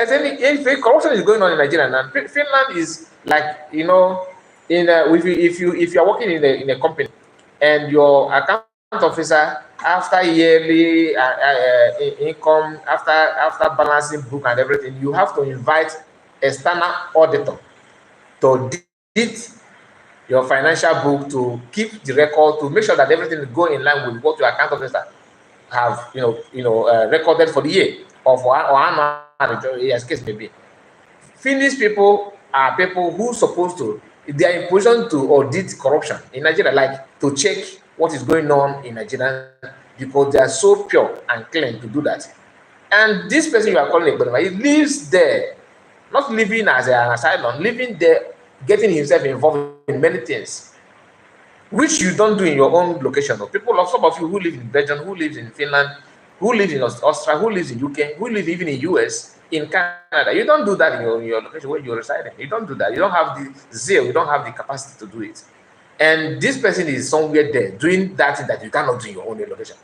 A: corruption is going on in Nigeria now, Finland is like, if you are working in a company and your account officer, after yearly income, after balancing book and everything, you have to invite external auditor to audit your financial book, to keep the record, to make sure that everything go in line with what your account officer have recorded for the year or annual, as case may be. Finnish people are people who supposed to, they are in position to audit corruption in Nigeria, like to check what is going on in Nigeria, because they are so pure and clean to do that. And this person you are calling Ekperima, he lives there, not living as an asylum, living there, getting himself involved in many things. which you don't do in your own location. People, some of you who live in Belgium, who lives in Finland, who lives in Australia, who lives in UK, who live even in US, in Canada, you don't do that in your location where you're residing. You don't do that. You don't have the zeal. You don't have the capacity to do it. And this person is somewhere there doing that thing that you cannot do in your own location.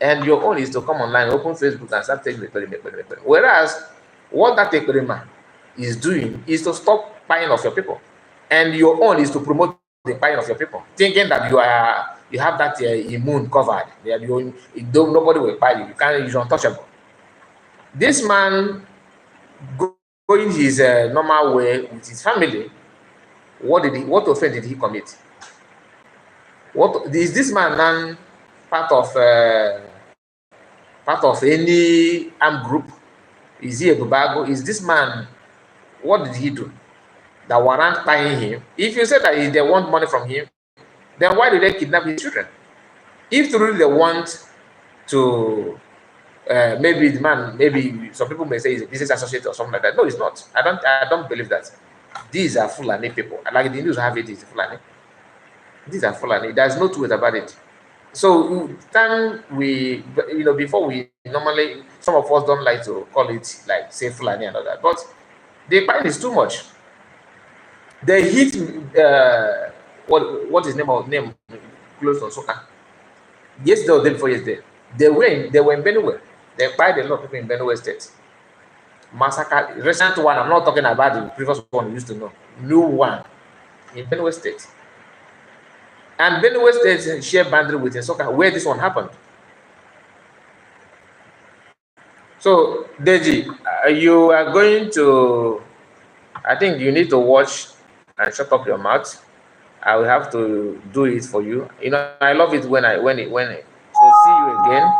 A: And your own is to come online, open Facebook, and start taking the. Whereas what that man is doing is to stop buying of your people, and your own is to promote the buying of your people, thinking that you have that immune covered. That nobody will buy you. You can't. You're untouchable. This man going his normal way with his family. What offense did he commit? What is this man now part of any armed group? Is he a Bubago? Is this man, what did he do that warrant buying him? If you say that they want money from him, then why did they kidnap his children? If truly they want to, maybe the man, maybe some people may say he's a business associate or something like that. No, it's not. I don't believe that. These are Fulani people. Like the news have it is Fulani. These are Fulani. There's no truth about it. So time before we normally, some of us don't like to call it like say Fulani and all that, but the crime is too much. They hit what is name close to Soka. Yesterday or day before yesterday, they were in Benue. They fired a lot of people in Benue State. Massacre, recent one. I'm not talking about the previous one we used to know. New one in Benue State. And Benue State share boundary with Soka, where this one happened. So, Deji, you are going to, I think you need to watch and shut up your mouth. I will have to do it for you. You know, I love it when it. So see you again.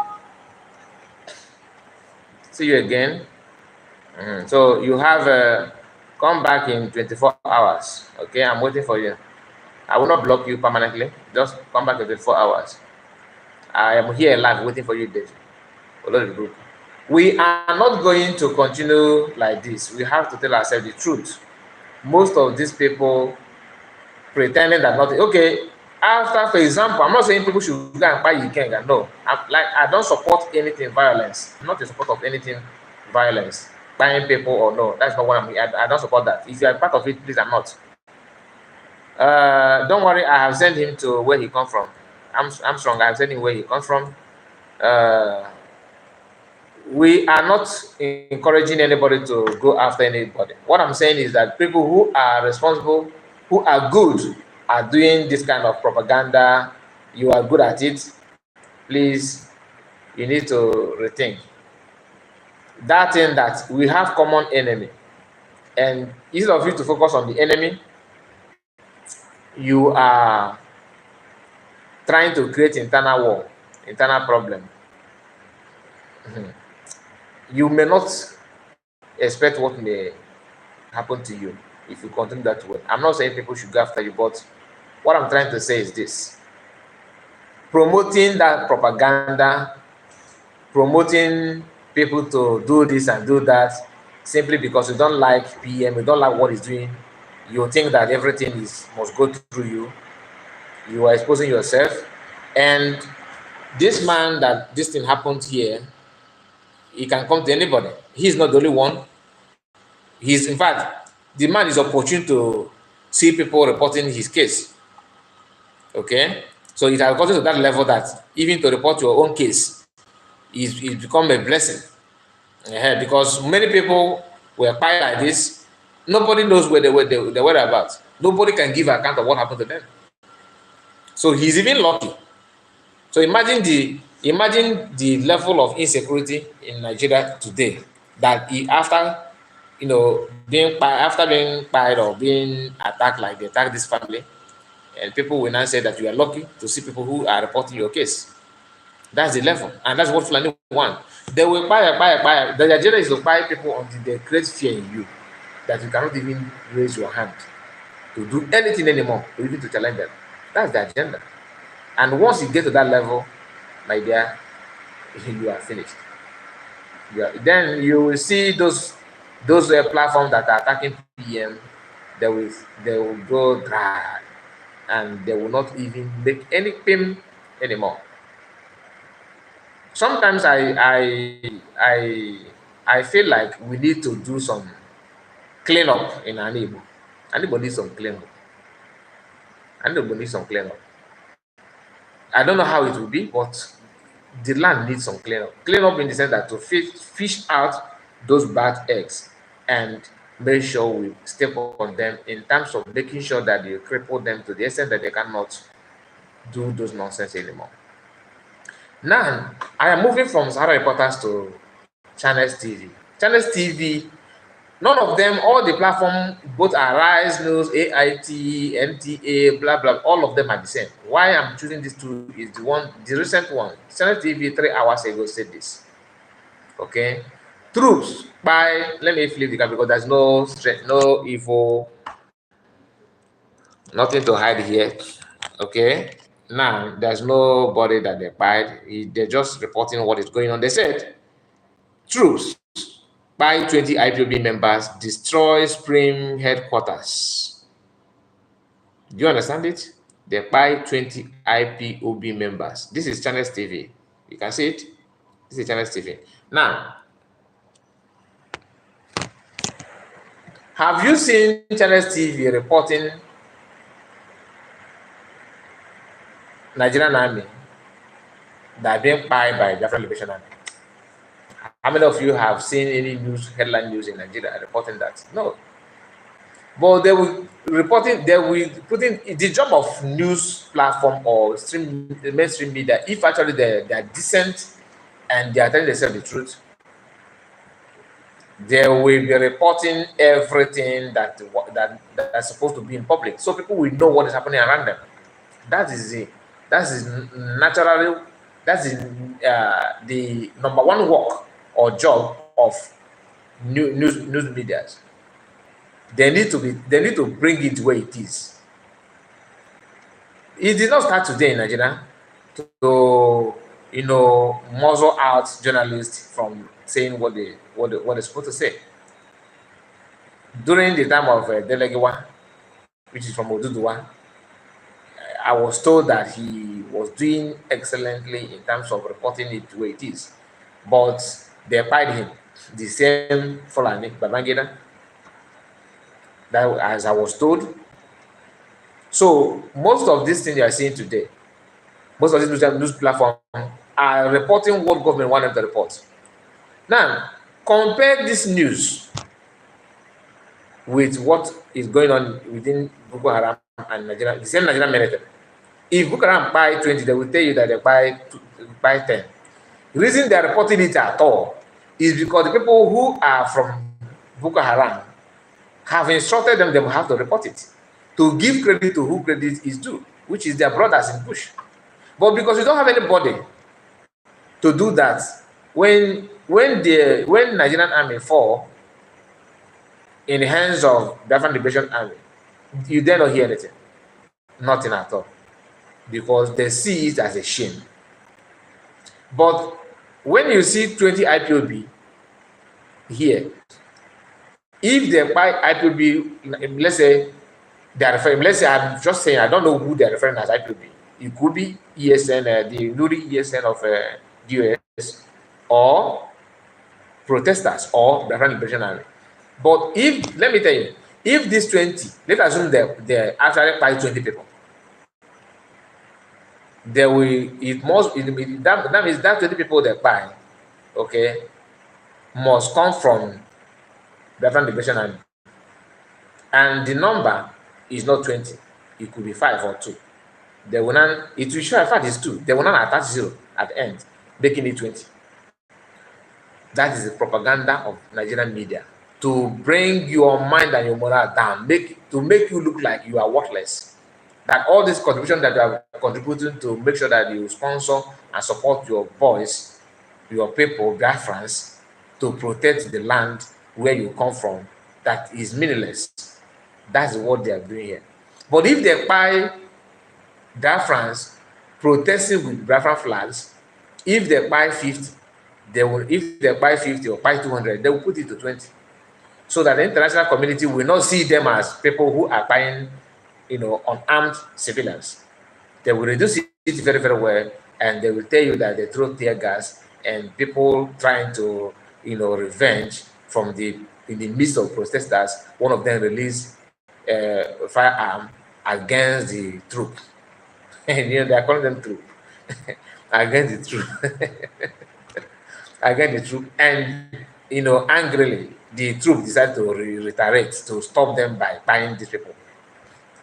A: See you again. So you have come back in 24 hours. Okay, I'm waiting for you. I will not block you permanently. Just come back in 24 hours. I am here live waiting for you, Deji. Follow the group. We are not going to continue like this. We have to tell ourselves the truth. Most of these people pretending that nothing. Okay, after, for example, I'm not saying people should go and buy Ikenga. No, I don't support anything violence. I'm not in support of anything violence, buying people or no. That's not what I don't support that. If you are part of it, please, I'm not. Don't worry, I have sent him to where he come from. I'm strong. I have sent him where he comes from. We are not encouraging anybody to go after anybody. What I'm saying is that people who are responsible, who are good at doing this kind of propaganda, you are good at it, please, you need to rethink. That thing that we have common enemy, and instead of you to focus on the enemy, you are trying to create internal war, internal problem. You may not expect what may happen to you if you continue that way. I'm not saying people should go after you, but what I'm trying to say is this: promoting that propaganda, promoting people to do this and do that simply because you don't like PM, you don't like what he's doing, you think that everything must go through you. You are exposing yourself. And this man that this thing happened here, he can come to anybody. He's not the only one. He's, in fact, the man is opportune to see people reporting his case. Okay? So it has gotten to that level that even to report your own case is become a blessing. Because many people were quiet like this. Nobody knows where they were about. Nobody can give account of what happened to them. So he's even lucky. So imagine the level of insecurity in Nigeria today, that after being fired or being attacked like they attacked this family, and people will now say that you are lucky to see people who are reporting your case. That's the level, and that's what Fulani want. They will buy. The agenda is to buy people until they create fear in you that you cannot even raise your hand to do anything anymore, or even to challenge them. That's the agenda. And once you get to that level, my dear, you are finished. Then you will see those platforms that are attacking PM. They will go dry. and they will not even make any payment anymore. Sometimes I feel like we need to do some cleanup in Anibo. Anibo needs some cleanup. Anibo needs some cleanup. I don't know how it will be, but the land needs some cleanup. Cleanup in the sense that to fish out those bad eggs and make sure we step on them in terms of making sure that you cripple them to the extent that they cannot do those nonsense anymore. Now, I am moving from Sahara Reporters to Channels TV. Channels TV, none of them, all the platform, both Arise News, AIT, NTA, blah, blah, all of them are the same. Why I'm choosing these two is the recent one. Channel TV 3 hours ago said this. Okay. Troops by, let me flip the card because there's no strength, no evil, nothing to hide here. Okay. Now, there's nobody that they fired. They're just reporting what is going on. They said, troops by 20 IPOB members destroy Spring headquarters. Do you understand it? They buy 20 IPOB members. This is Channels TV. You can see it. This is Channels TV. Now, have you seen Channels TV reporting Nigerian army that are being bought by Biafran Liberation Army? How many of you have seen any news, headline news in Nigeria reporting that? No. But they will putting the job of news platform or mainstream media, if actually they are decent and they are telling themselves the truth, they will be reporting everything that's supposed to be in public, so people will know what is happening around them. That is it. That is naturally. That is the number one work or job of news media. They need to bring it where it is. It did not start today in Nigeria to muzzle out journalists from saying what they're supposed to say. During the time of Delegiwa, which is from Oduduwa, I was told that he was doing excellently in terms of reporting it the way it is. But they fired him. The same Fulani, Babangida, that as I was told. So most of these things you are seeing today, most of these news platforms are reporting what government wanted them to report. Now, compare this news with what is going on within Boko Haram and Nigeria, the same Nigerian military. If Boko Haram buy 20, they will tell you that they buy 10. The reason they are reporting it at all is because the people who are from Boko Haram have instructed them, they will have to report it, to give credit to who credit is due, which is their brothers in bush. But because you don't have anybody to do that, when Nigerian army fall in the hands of Biafran Liberation Army, you dare not hear anything, nothing at all, because they see it as a shame. But when you see 20 IPOB here, if they buy IPOB, let's say they are referring, let's say I'm just saying, I don't know who they're referring as IPOB. It could be ESN, the Nuri ESN of US, or protesters, or Biafran Liberation Army. But if, let me tell you, if these 20, let's assume they actually buy 20 people, that means that 20 people they buy, okay, must come from Biafran Liberation Army. And the number is not 20, it could be 5 or 2. They will not, it will show, in fact, it's 2. They will not attach 0 at the end, making it 20. That is the propaganda of Nigerian media, to bring your mind and your morale down, to make you look like you are worthless. That all this contribution that you are contributing to make sure that you sponsor and support your boys, your people, Biafrans, to protect the land where you come from, that is meaningless. That's what they are doing here. But if they buy Biafrans protesting with Biafran flags, if they buy 50, if they buy 50 or buy 200, they will put it to 20. So that the international community will not see them as people who are buying unarmed civilians. They will reduce it very, very well, and they will tell you that they throw tear gas and people trying to, revenge from in the midst of protesters. One of them released a firearm against the troop. And they are calling them troop against the troop, against the troop, and angrily the troop decided to retaliate to stop them by buying these people.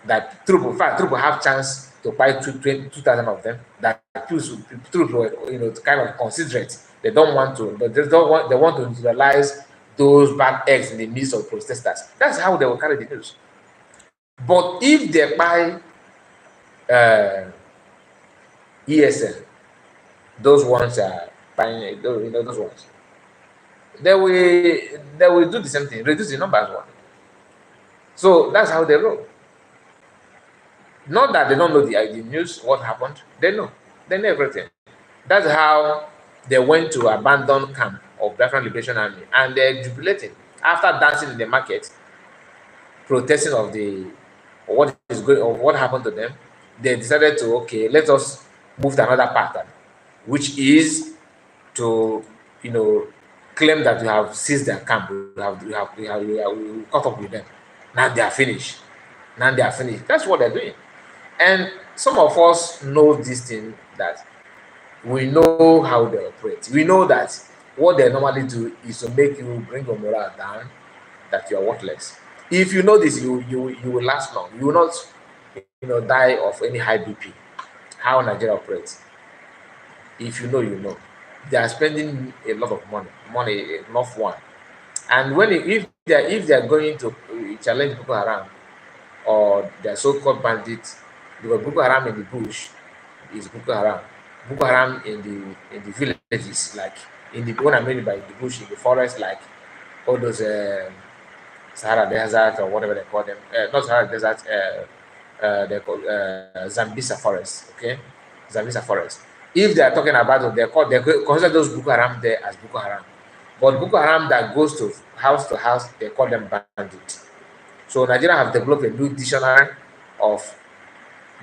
A: That troop, in fact, troop will have chance to buy 2,000 of them. That troop were, kind of considerate. They don't want to, but they don't want. They want to utilize those bad eggs in the midst of protesters. That's how they will carry the news. But if they buy ESN, those ones are buying, those ones, they will do the same thing, reduce the numbers one. So that's how they roll. Not that they don't know the news, what happened. They know. They know everything. That's how they went to abandon camp of Biafran Liberation Army, and they're jubilating after dancing in the market, protesting of what happened to them. They decided to, okay, let us move to another pattern, which is to claim that we have seized their camp, we caught up with them. Now they are finished. Now they are finished. That's what they're doing. And some of us know this thing, that we know how they operate. We know that what they normally do is to make you bring your morale down, that you are worthless. If you know this, you will last long. You will not die of any high BP. How Nigeria operates. If you know, you know. They are spending a lot of money enough one. And if they are going to challenge Boko Haram or their so-called bandits, because Boko Haram in the bush is Boko Haram. Boko Haram in the villages, like in the one I mean by the bush, in the forest, like all those Sahara Desert or whatever they call them. Not Sahara Desert. They call Zambisa Forest. Okay, Zambisa Forest. If they are talking about it, they consider those Boko Haram there as Boko Haram. But Boko Haram that goes to house, they call them bandits. So Nigeria have developed a new dictionary of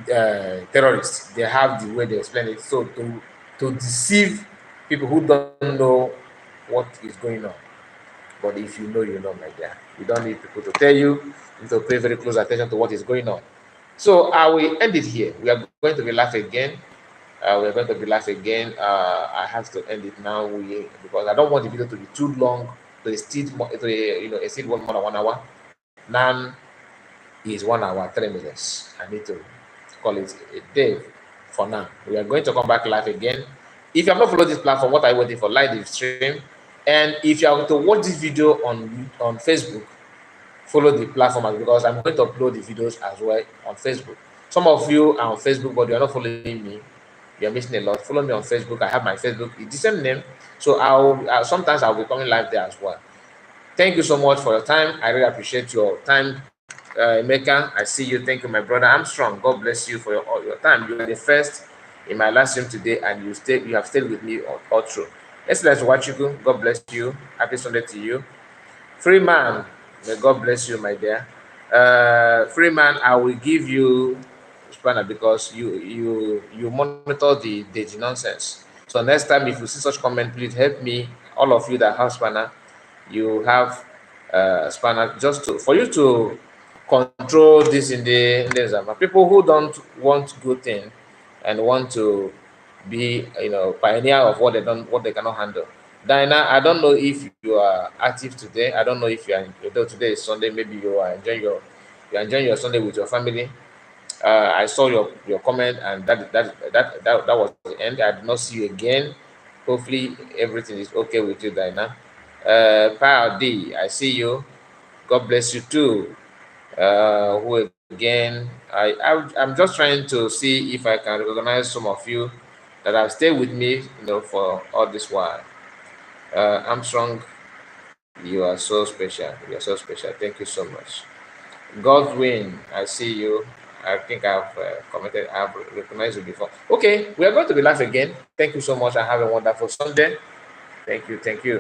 A: terrorists. They have the way they explain it. So to deceive people who don't know what is going on. But if you know, you know, my dear. You don't need people to tell you. You need to pay very close attention to what is going on. So I will end it here. We are going to be live again. We're going to be live again. I have to end it now because I don't want the video to be too long to exceed one more than 1 hour. Now is 1 hour 3 minutes. I need to call it a day for now. We are going to come back live again. If you have not followed this platform, what are you waiting for? Like the stream. And if you are to watch this video on Facebook, follow the platform, because I'm going to upload the videos as well on Facebook. Some of you are on Facebook, but you are not following me. You are missing a lot. Follow me on Facebook. I have my Facebook. It's the same name. So sometimes I'll be coming live there as well. Thank you so much for your time. I really appreciate your time, Emeka. I see you. Thank you, my brother Armstrong. God bless you for your time. You are the first in my last stream today, and you have stayed with me all through. Let's watch you. God bless you. Happy Sunday to you. Freeman, may God bless you, my dear. Freeman, I will give you spanner because you monitor the nonsense. So next time, if you see such comment, please help me. All of you that have spanner, you have spanner for you to control this in the exam. People who don't want good thing and want to be pioneer of what they cannot handle. Diana, I don't know if you are active today. I don't know if you are. Though today is Sunday, maybe you are enjoying your Sunday with your family. I saw your comment, and that was the end. I did not see you again. Hopefully everything is okay with you, Diana. Pal D, I see you. God bless you too. Who again? I'm just trying to see if I can recognize some of you that have stayed with me, for all this while. Armstrong, you are so special. You are so special. Thank you so much. Godwin, I see you. I think I've commented. I've recognized you before. Okay, we are going to be live again. Thank you so much, and have a wonderful Sunday. Thank you. Thank you.